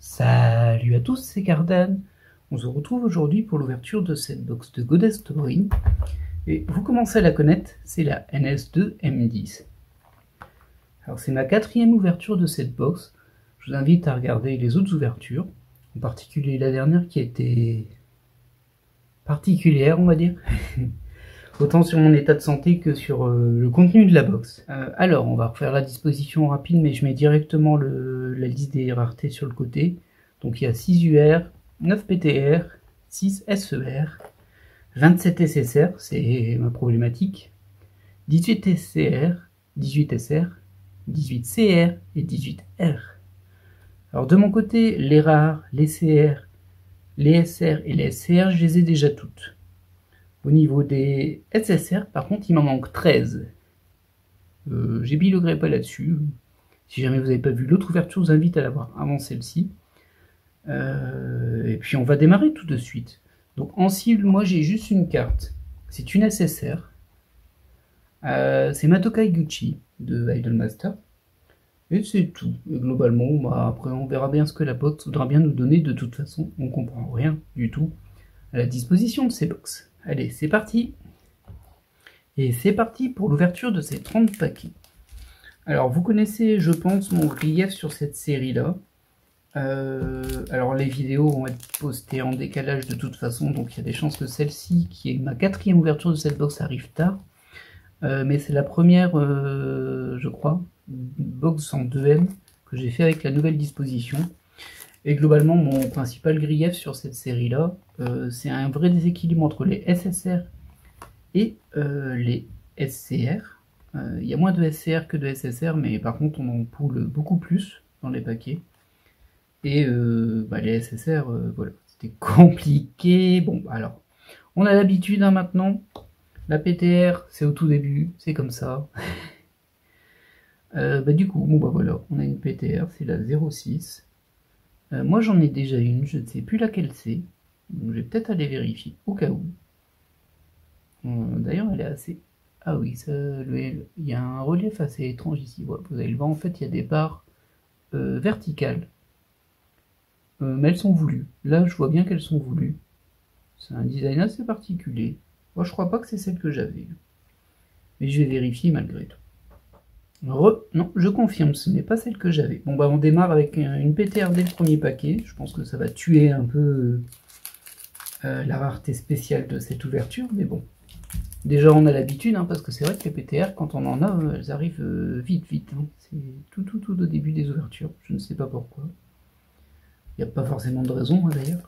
Salut à tous, c'est Cardan. On se retrouve aujourd'hui pour l'ouverture de cette box de Godest Story. Et vous commencez à la connaître, c'est la NS2M10. Alors c'est ma 4e ouverture de cette box. Je vous invite à regarder les autres ouvertures, en particulier la dernière qui a été particulière, on va dire. Autant sur mon état de santé que sur le contenu de la box. Alors, on va refaire la disposition rapide, mais je mets directement la liste des raretés sur le côté. Donc il y a 6 UR, 9 PTR, 6 SER, 27 SSR, c'est ma problématique, 18 SCR, 18 SR, 18 CR et 18 R. Alors de mon côté, les rares, les CR, les SR et les SCR, je les ai déjà toutes. Au niveau des SSR, par contre, il m'en manque 13. J'ai mis le gréppa là-dessus. Si jamais vous n'avez pas vu l'autre ouverture, je vous invite à la voir avant celle-ci. Et puis on va démarrer tout de suite. Donc en cible, moi j'ai juste une carte. C'est une SSR. C'est Madoka Iguchi de Idolmaster. Et c'est tout. Et globalement, après on verra bien ce que la box voudra bien nous donner. De toute façon, on comprend rien du tout à la disposition de ces box. Allez, c'est parti. Et c'est parti pour l'ouverture de ces 30 paquets. Alors, vous connaissez, je pense, mon grief sur cette série-là. Alors, les vidéos vont être postées en décalage de toute façon, donc il y a des chances que celle-ci, qui est ma 4e ouverture de cette box, arrive tard. Mais c'est la première, je crois, box en 2M que j'ai fait avec la nouvelle disposition. Et globalement, mon principal grief sur cette série-là, c'est un vrai déséquilibre entre les SSR et les SCR. Il y a moins de SCR que de SSR, mais par contre, on en poule beaucoup plus dans les paquets. Et les SSR, voilà, c'était compliqué. Bon, alors, on a l'habitude maintenant. La PTR, c'est au tout début, c'est comme ça. Du coup, voilà, on a une PTR, c'est la 06. Moi j'en ai déjà une, je ne sais plus laquelle c'est. Donc je vais peut-être aller vérifier au cas où. D'ailleurs elle est assez... Ah oui, il y a un relief assez étrange ici. Voilà, vous allez le voir, en fait il y a des barres verticales. Mais elles sont voulues. Là je vois bien qu'elles sont voulues. C'est un design assez particulier. Moi je crois pas que c'est celle que j'avais. Mais je vais vérifier malgré tout. Non, je confirme, ce n'est pas celle que j'avais. Bon on démarre avec une PTR dès le premier paquet. Je pense que ça va tuer un peu la rareté spéciale de cette ouverture, mais bon. Déjà on a l'habitude, parce que c'est vrai que les PTR, quand on en a, elles arrivent vite. C'est tout au début des ouvertures. Je ne sais pas pourquoi. Il n'y a pas forcément de raison d'ailleurs.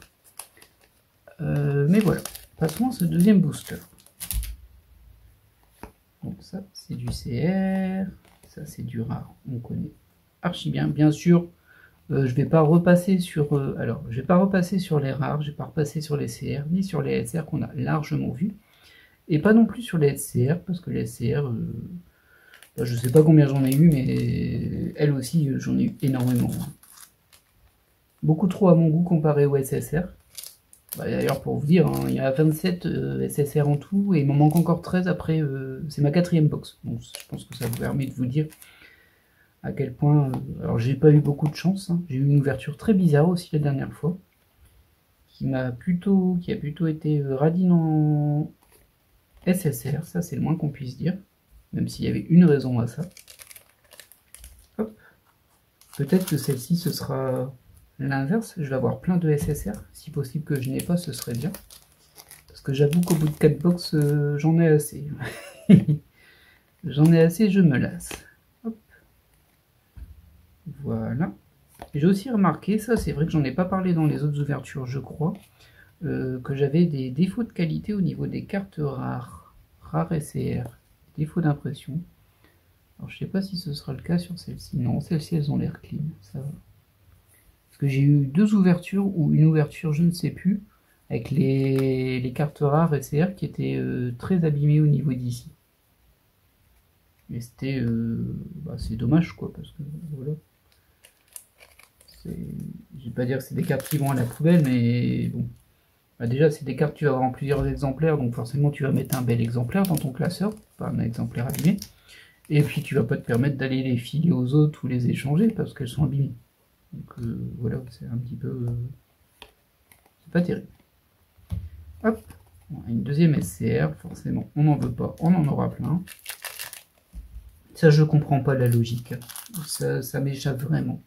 Mais voilà. Passons à ce deuxième booster. Donc ça, c'est du CR. Ça, c'est du rare. On connaît archi bien. Bien sûr, je vais pas repasser sur... je vais pas repasser sur les rares, je vais pas repasser sur les CR, ni sur les SR qu'on a largement vu. Et pas non plus sur les SCR, parce que les SCR, je sais pas combien j'en ai eu, mais elles aussi, j'en ai eu énormément. Beaucoup trop à mon goût comparé aux SSR. D'ailleurs, pour vous dire, il y a 27 SSR en tout, et il m'en manque encore 13 après, c'est ma 4e box. Donc je pense que ça vous permet de vous dire à quel point... alors j'ai pas eu beaucoup de chance, j'ai eu une ouverture très bizarre aussi la dernière fois, qui a plutôt été radine en SSR, ça c'est le moins qu'on puisse dire, même s'il y avait une raison à ça. Hop. Peut-être que celle-ci ce sera l'inverse, je vais avoir plein de SSR, si possible que je n'ai pas, ce serait bien. Parce que j'avoue qu'au bout de 4 box, j'en ai assez. J'en ai assez, je me lasse. Hop. Voilà. J'ai aussi remarqué, ça c'est vrai que j'en ai pas parlé dans les autres ouvertures, je crois, que j'avais des défauts de qualité au niveau des cartes rares SCR, défaut d'impression. Alors je sais pas si ce sera le cas sur celle-ci. Non, celles-ci elles ont l'air clean, ça va. Parce que j'ai eu 2 ouvertures, ou une ouverture je ne sais plus, avec les cartes rares SCR qui étaient très abîmées au niveau d'ici. Et c'était... c'est dommage quoi, parce que voilà. Je vais pas dire que c'est des cartes qui vont à la poubelle, mais bon. Déjà, c'est des cartes que tu vas avoir en plusieurs exemplaires, donc forcément tu vas mettre un bel exemplaire dans ton classeur, pas un exemplaire abîmé. Et puis tu vas pas te permettre d'aller les filer aux autres ou les échanger parce qu'elles sont abîmées. Donc voilà, c'est un petit peu... c'est pas terrible. Hop, on a une deuxième SCR, forcément on n'en veut pas, on en aura plein. Ça je comprends pas la logique, ça m'échappe vraiment.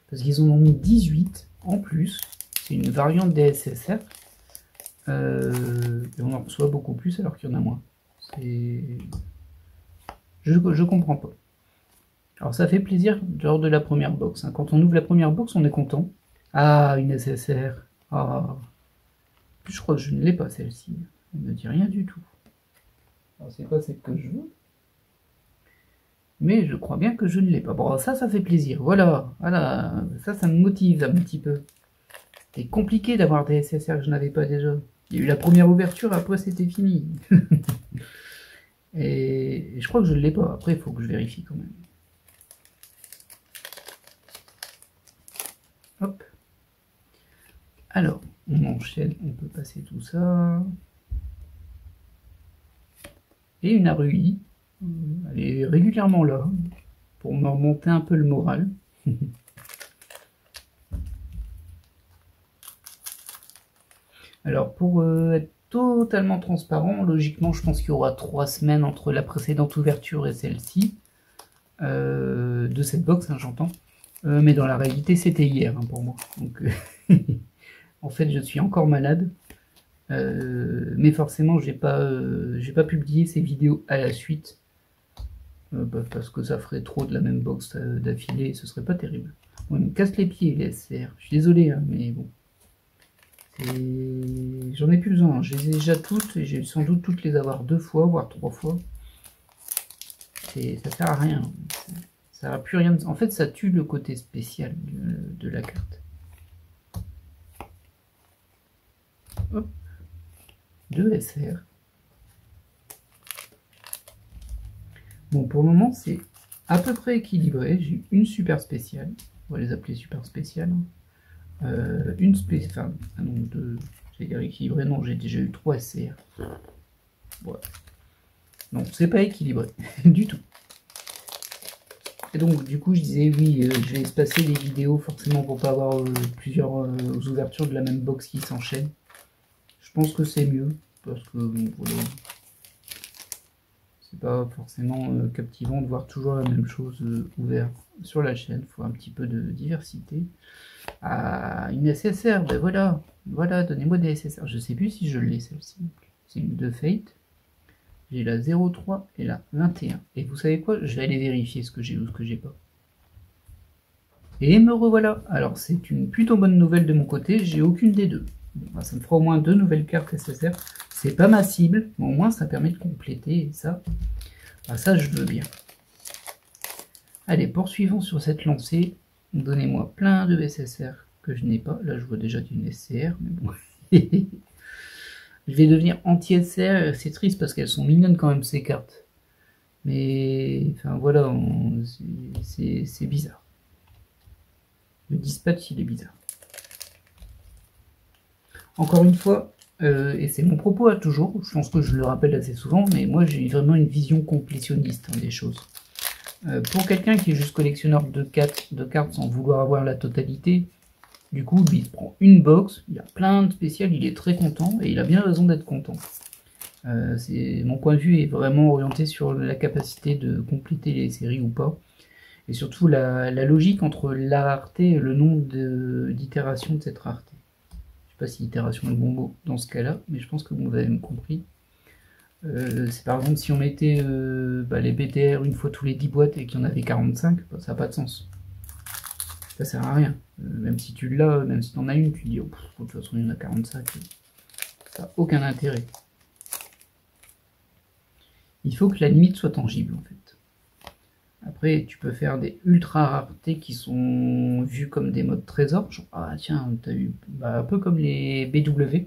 Parce qu'ils en ont mis 18 en plus, c'est une variante des SSR. Et on en reçoit beaucoup plus alors qu'il y en a moins. Je comprends pas. Alors ça fait plaisir lors de la première box. Hein. Quand on ouvre la première box, on est content. Ah, une SSR. Ah. Je crois que je ne l'ai pas celle-ci. Elle ne me dit rien du tout. Alors c'est pas celle que je veux. Mais je crois bien que je ne l'ai pas. Bon, ça fait plaisir. Voilà, voilà. Ça me motive un petit peu. C'était compliqué d'avoir des SSR que je n'avais pas déjà. Il y a eu la première ouverture, après c'était fini. Et je crois que je ne l'ai pas. Après, il faut que je vérifie quand même. Hop. Alors, on enchaîne, on peut passer tout ça. Et une ARUI. Elle est régulièrement là, pour me remonter un peu le moral. Alors, pour être totalement transparent, logiquement, je pense qu'il y aura 3 semaines entre la précédente ouverture et celle-ci. De cette box, hein, j'entends. Mais dans la réalité, c'était hier hein, pour moi. Donc, en fait, je suis encore malade. Mais forcément, j'ai pas publié ces vidéos à la suite. Parce que ça ferait trop de la même box d'affilée et ce serait pas terrible. Bon, il me casse les pieds, les SCR. Je suis désolé, hein, mais bon. J'en ai plus besoin. Hein. Je les ai déjà toutes et j'ai sans doute toutes les avoir 2 fois, voire 3 fois. Ça sert à rien. Ça n'a plus rien. En fait, ça tue le côté spécial de la carte. Hop. 2 SR. Bon, pour le moment, c'est à peu près équilibré. J'ai une super spéciale. On va les appeler super spéciales. Une spéciale. Enfin, ah non, 2. J'ai dire équilibré. Non, j'ai déjà eu 3 SR. Voilà. Non, c'est pas équilibré du tout. Et donc, du coup, je disais, oui, je vais espacer les vidéos forcément pour pas avoir plusieurs ouvertures de la même box qui s'enchaînent. Je pense que c'est mieux, parce que, bon, voilà, c'est pas forcément captivant de voir toujours la même chose ouverte sur la chaîne. Il faut un petit peu de diversité. Ah, une SSR, ben voilà, voilà, donnez-moi des SSR. Je sais plus si je l'ai, celle-ci. C'est une de Fate. J'ai la 03 et la 21. Et vous savez quoi? Je vais aller vérifier ce que j'ai ou ce que j'ai pas. Et me revoilà. Alors c'est une plutôt bonne nouvelle de mon côté, j'ai aucune des deux. Bon, bah, ça me fera au moins 2 nouvelles cartes SSR. C'est pas ma cible, mais au moins ça permet de compléter et ça. Bah, ça je veux bien. Allez, poursuivons sur cette lancée. Donnez-moi plein de SSR que je n'ai pas. Là je vois déjà d'une SCR, mais bon. Je vais devenir anti-SR, c'est triste parce qu'elles sont mignonnes quand même ces cartes. Mais enfin voilà, c'est bizarre. Le dispatch il est bizarre. Encore une fois, et c'est mon propos à toujours, je pense que je le rappelle assez souvent, mais moi j'ai vraiment une vision complétionniste hein, des choses. Pour quelqu'un qui est juste collectionneur de cartes sans vouloir avoir la totalité, du coup, lui, il se prend une box, il a plein de spéciales, il est très content, et il a bien raison d'être content. Mon point de vue est vraiment orienté sur la capacité de compléter les séries ou pas, et surtout la logique entre la rareté et le nombre d'itérations de cette rareté. Je sais pas si itération est le bon mot dans ce cas-là, mais je pense que vous avez compris. C'est par exemple si on mettait les BTR une fois tous les 10 boîtes et qu'il y en avait 45, bah, ça n'a pas de sens. Ça sert à rien. Même si tu l'as, même si tu en as une, tu te dis, oh, de toute façon il y en a 45. Ça n'a aucun intérêt. Il faut que la limite soit tangible en fait. Après, tu peux faire des ultra raretés qui sont vues comme des modes trésors. Genre, ah tiens, t'as eu un peu comme les BW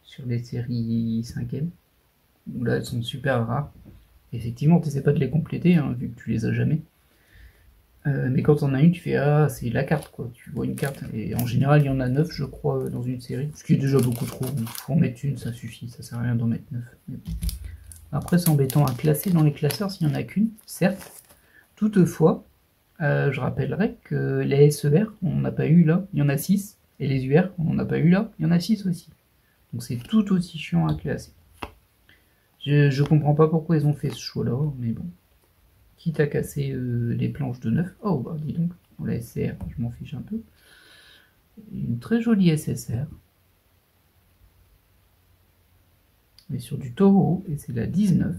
sur les séries 5ème. Où là, elles sont super rares. Effectivement, tu n'essaies pas de les compléter, hein, vu que tu les as jamais. Mais quand on a une, tu fais ah, c'est la carte quoi. Tu vois une carte, et en général, il y en a 9, je crois, dans une série. Ce qui est déjà beaucoup trop. Il faut en mettre une, ça suffit. Ça sert à rien d'en mettre 9. Mais bon. Après, c'est embêtant à classer dans les classeurs s'il n'y en a qu'une, certes. Toutefois, Je rappellerai que les SER, on n'a pas eu là, il y en a 6. Et les UR, on n'en a pas eu là, il y en a 6 aussi. Donc c'est tout aussi chiant à classer. Je comprends pas pourquoi ils ont fait ce choix-là, mais bon. Quitte à casser les planches de 9. Oh, bah dis donc, la SCR, je m'en fiche un peu. Une très jolie SSR. Mais sur du taureau, et c'est la 19.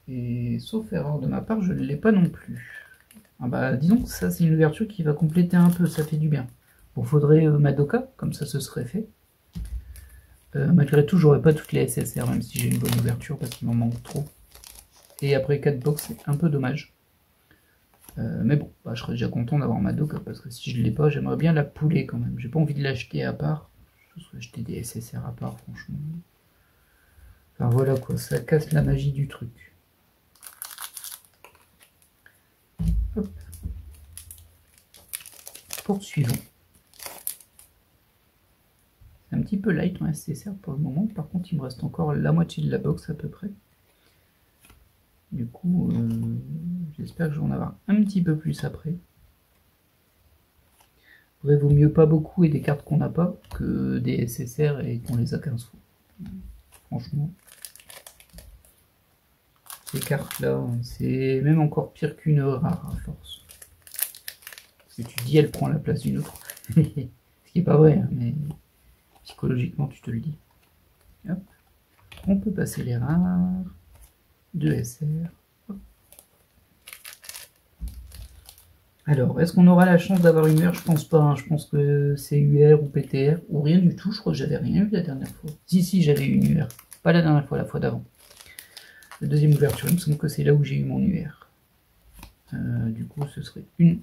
Et sauf erreur de ma part, je ne l'ai pas non plus. Ah bah dis donc, ça c'est une ouverture qui va compléter un peu, ça fait du bien. Bon, faudrait Madoka, comme ça ce serait fait. Malgré tout, j'aurais pas toutes les SSR, même si j'ai une bonne ouverture, parce qu'il m'en manque trop. Et après 4 box, c'est un peu dommage. Mais bon, bah, je serais déjà content d'avoir Madoka, parce que si je l'ai pas, j'aimerais bien la pouler quand même. J'ai pas envie de l'acheter à part. Je serais acheter des SSR à part, franchement. Enfin voilà quoi, ça casse la magie du truc. Hop. Poursuivons. C'est un petit peu light en SSR pour le moment. Par contre, il me reste encore la moitié de la box à peu près. Du coup, j'espère que je vais en avoir un petit peu plus après. Il vaut mieux pas beaucoup et des cartes qu'on n'a pas que des SSR et qu'on les a 15 fois. Franchement. Ces cartes-là, c'est même encore pire qu'une rare à force. Parce que tu dis elle prend la place d'une autre. Ce qui est pas vrai, hein, mais psychologiquement tu te le dis. Hop. On peut passer les rares. 2 SR. Hop. Alors, est-ce qu'on aura la chance d'avoir une UR? Je pense pas, hein. Je pense que c'est UR ou PTR, ou rien du tout. Je crois que j'avais rien eu la dernière fois. Si, j'avais eu une UR. Pas la dernière fois, la fois d'avant. La deuxième ouverture, il me semble que c'est là où j'ai eu mon UR. Du coup, ce serait une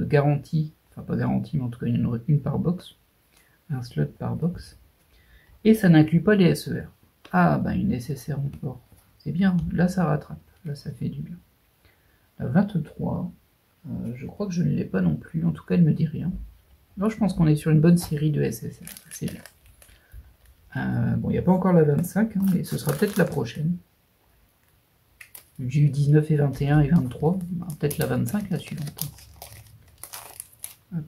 garantie, enfin pas garantie, mais en tout cas il y en aurait une par box. Un slot par box. Et ça n'inclut pas les SER. Ah, bah une SSR encore. C'est bien, là ça rattrape, là ça fait du bien. La 23, je crois que je ne l'ai pas non plus, en tout cas elle me dit rien. Alors je pense qu'on est sur une bonne série de SSR, c'est bien. Bon, il n'y a pas encore la 25, hein, mais ce sera peut-être la prochaine. J'ai eu 19 et 21 et 23, bah, peut-être la 25 la suivante. Hop.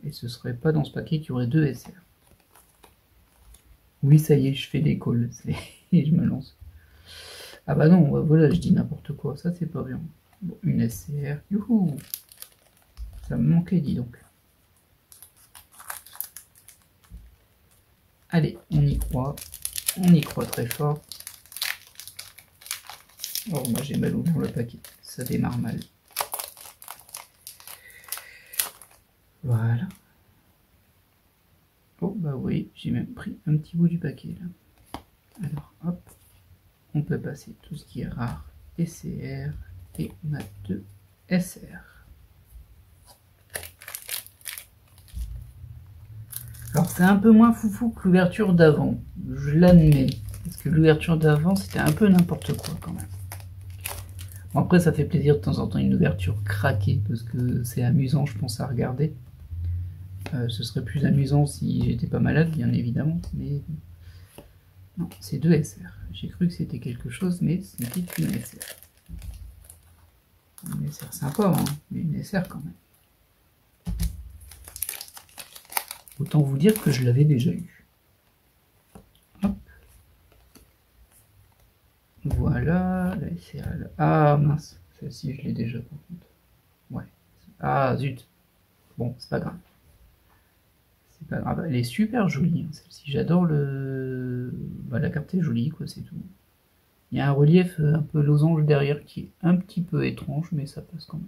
Et ce serait pas dans ce paquet qu'il y aurait 2 SR. Oui, ça y est, je fais des calls, et je me lance. Ah bah non, voilà, je dis n'importe quoi, ça c'est pas bien. Bon, une SCR, youhou. Ça me manquait, dis donc. Allez, on y croit très fort. Oh, moi j'ai mal ouvert le paquet, ça démarre mal. Voilà. Oh bah oui, j'ai même pris un petit bout du paquet là. Alors hop, on peut passer tout ce qui est rare SCR et on a 2 SR. Alors c'est un peu moins foufou que l'ouverture d'avant, je l'admets, parce que l'ouverture d'avant c'était un peu n'importe quoi quand même. Bon, après ça fait plaisir de temps en temps une ouverture craquée, parce que c'est amusant je pense à regarder. Ce serait plus amusant si j'étais pas malade bien évidemment, mais non, c'est 2 SR. J'ai cru que c'était quelque chose, mais ce n'était qu'une SR. Une SR sympa, hein, mais une SR quand même. Autant vous dire que je l'avais déjà eu. Hop. Voilà, la SR. Ah mince, celle-ci je l'ai déjà par contre. Ouais. Ah zut. Bon, c'est pas grave. C'est pas grave. Elle est super jolie, hein, celle-ci. J'adore le. Bah, la carte est jolie, quoi, c'est tout. Il y a un relief un peu losange derrière qui est un petit peu étrange, mais ça passe quand même.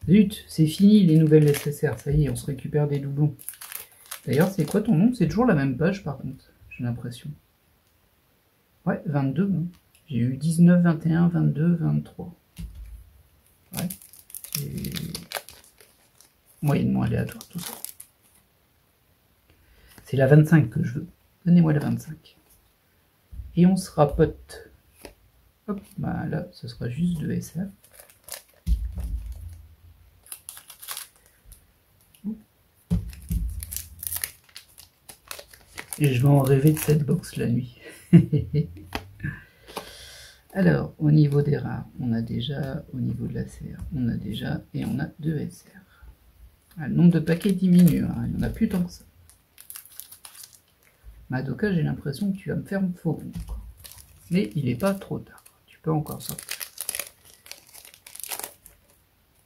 Zut, c'est fini les nouvelles SSR, ça y est, on se récupère des doublons. D'ailleurs, c'est quoi ton nom? C'est toujours la même page par contre, j'ai l'impression. Ouais, 22. Hein. J'ai eu 19, 21, 22, 23. Ouais, c'est moyennement aléatoire tout ça. C'est la 25 que je veux. Donnez-moi la 25. Et on se rapote. Hop, bah là, ce sera juste 2 SR. Et je vais en rêver de cette box la nuit. Alors, au niveau des rares, on a déjà, au niveau de la CR, on a déjà, et on a 2 SR. Ah, le nombre de paquets diminue, hein, il n'y en a plus tant que ça. Madoka, j'ai l'impression que tu vas me faire faux bon. Mais il n'est pas trop tard, tu peux encore sortir.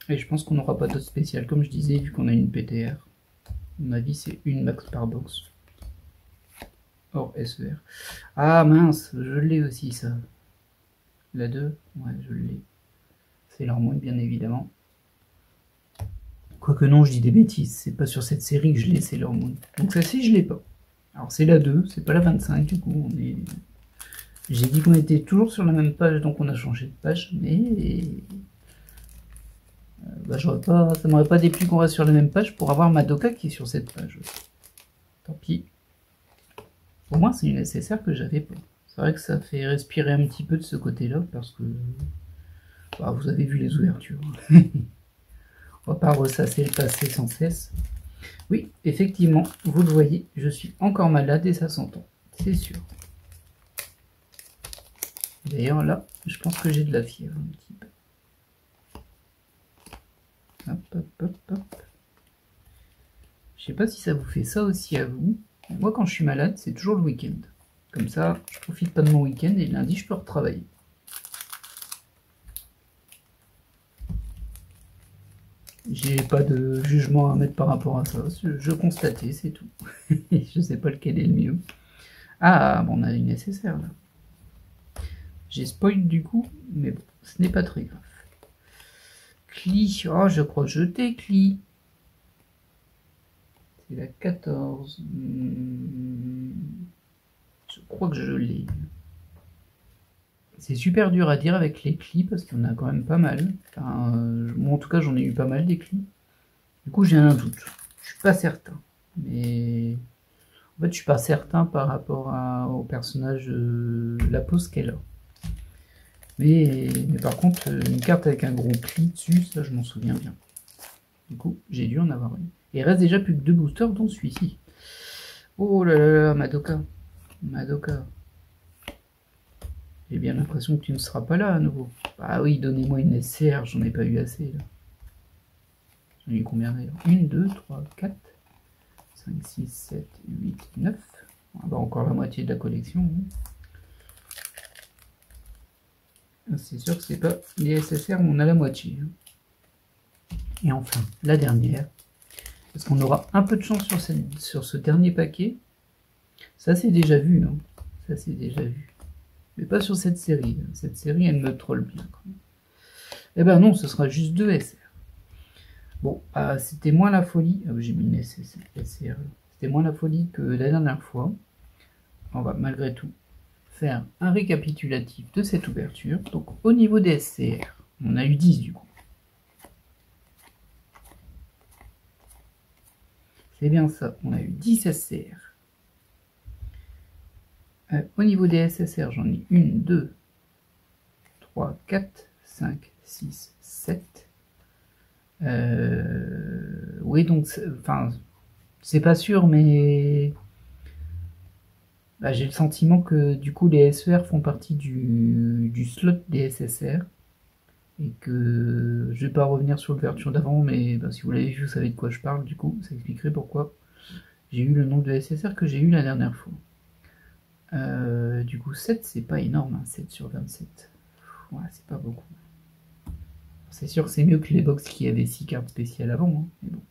Et je pense qu'on n'aura pas d'autres spéciales, comme je disais, vu qu'on a une PTR. À mon avis, c'est une max par box. Hors SER. Ah mince, je l'ai aussi ça. La 2, ouais, je l'ai. C'est l'hormone, bien évidemment. Quoique non, je dis des bêtises, c'est pas sur cette série que je l'ai, c'est l'hormone. Donc celle-ci, je l'ai pas. Alors c'est la 2, c'est pas la 25, du coup, on est... J'ai dit qu'on était toujours sur la même page, donc on a changé de page, mais... bah, ça m'aurait pas déplu qu'on reste sur la même page pour avoir Madoka qui est sur cette page. Tant pis. Au moins, c'est une SSR que j'avais pas. C'est vrai que ça fait respirer un petit peu de ce côté-là, parce que... bah, vous avez vu les ouvertures. On va pas ressasser le passé sans cesse. Oui, effectivement, vous le voyez, je suis encore malade et ça s'entend, c'est sûr. D'ailleurs, là, je pense que j'ai de la fièvre un petit peu. Hop, hop, hop, hop. Je sais pas si ça vous fait ça aussi à vous. Moi, quand je suis malade, c'est toujours le week-end. Comme ça, je profite pas de mon week-end et lundi, je peux retravailler. J'ai pas de jugement à mettre par rapport à ça. Je constatais, c'est tout. Je sais pas lequel est le mieux. Ah, bon, on a une nécessaire là. J'ai spoil du coup, mais bon, ce n'est pas très grave. Cli, oh, je crois que je t'ai Cli. C'est la 14. Je crois que je l'ai. C'est super dur à dire avec les clis parce qu'il y en a quand même pas mal. Enfin, moi en tout cas j'en ai eu pas mal des clis. Du coup j'ai un doute. Je suis pas certain. Mais en fait je suis pas certain par rapport au personnage la pose qu'elle a. Mais par contre une carte avec un gros cli dessus, ça je m'en souviens bien. Du coup j'ai dû en avoir une. Et il reste déjà plus que 2 boosters dont celui-ci. Oh là là là, Madoka. Madoka. J'ai bien l'impression que tu ne seras pas là à nouveau. Ah oui, donnez-moi une SCR, j'en ai pas eu assez là. J'en ai eu combien d'ailleurs? 1, 2, 3, 4, 5, 6, 7, 8, 9. Ah bah encore la moitié de la collection. C'est sûr que c'est pas les SSR où on a la moitié. Et enfin, la dernière. Parce qu'on aura un peu de chance sur ce dernier paquet. Ça c'est déjà vu. Hein. Ça c'est déjà vu. Mais pas sur cette série. Cette série, elle me troll bien. Eh ben non, ce sera juste 2 SR. Bon, c'était moins la folie. J'ai mis une SR. C'était moins la folie que la dernière fois. On va malgré tout faire un récapitulatif de cette ouverture. Donc au niveau des SCR, on a eu 10 du coup. C'est bien ça, on a eu 10 SCR. Au niveau des SSR, j'en ai 1, 2, 3, 4, 5, 6, 7. Oui, donc, enfin, c'est pas sûr, mais bah, j'ai le sentiment que du coup les SER font partie du slot des SSR. Et que je vais pas revenir sur l'ouverture d'avant, mais bah, si vous l'avez vu, vous savez de quoi je parle, du coup, ça expliquerait pourquoi j'ai eu le nombre de SSR que j'ai eu la dernière fois. Du coup, 7, c'est pas énorme, hein, 7 sur 27. Ouais, c'est pas beaucoup. C'est sûr que c'est mieux que les box qui avaient 6 cartes spéciales avant, hein, mais bon.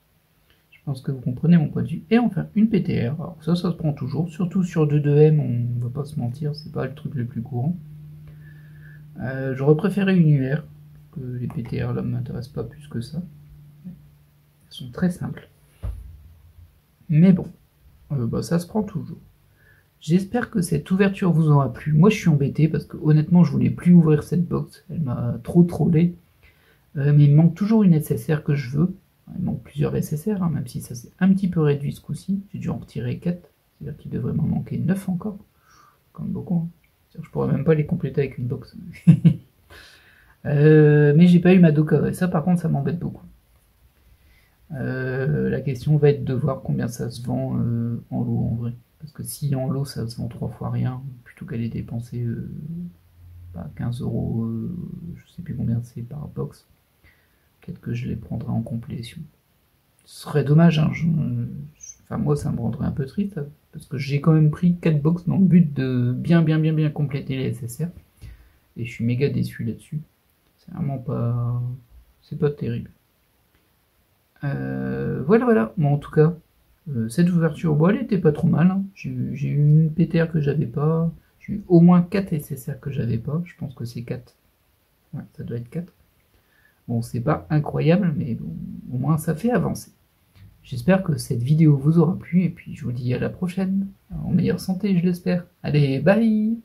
Je pense que vous comprenez mon point de vue. Et enfin, une PTR. Alors ça se prend toujours, surtout sur 2-2M, on va pas se mentir, c'est pas le truc le plus courant. J'aurais préféré une UR, que les PTR là m'intéressent pas plus que ça. Elles sont très simples. Mais bon, bah, ça se prend toujours. J'espère que cette ouverture vous aura plu. Moi je suis embêté parce que honnêtement je voulais plus ouvrir cette box. Elle m'a trop trollé. Mais il me manque toujours une SSR que je veux. Il manque plusieurs SSR, hein, même si ça s'est un petit peu réduit ce coup-ci. J'ai dû en retirer 4. C'est-à-dire qu'il devrait m'en manquer 9 encore. Comme beaucoup. Hein. Je pourrais même pas les compléter avec une box. Mais j'ai pas eu Madoka. Et ça par contre ça m'embête beaucoup. La question va être de voir combien ça se vend en lot en vrai. Parce que si en lot ça se vend 3 fois rien, plutôt qu'aller dépenser pas 15 euros, je sais plus combien c'est par box. Peut-être que je les prendrai en complétion. Ce serait dommage, hein, enfin moi ça me rendrait un peu triste, parce que j'ai quand même pris 4 box dans le but de bien compléter les SSR. Et je suis méga déçu là-dessus. C'est vraiment pas... C'est pas terrible. Voilà. Bon, en tout cas, cette ouverture, bon, elle était pas trop mal, hein. J'ai eu une PTR que j'avais pas. J'ai eu au moins 4 SSR que j'avais pas. Je pense que c'est 4. Ouais, ça doit être 4. Bon, c'est pas incroyable, mais bon, au moins ça fait avancer. J'espère que cette vidéo vous aura plu, et puis je vous dis à la prochaine. En meilleure santé, je l'espère. Allez, bye!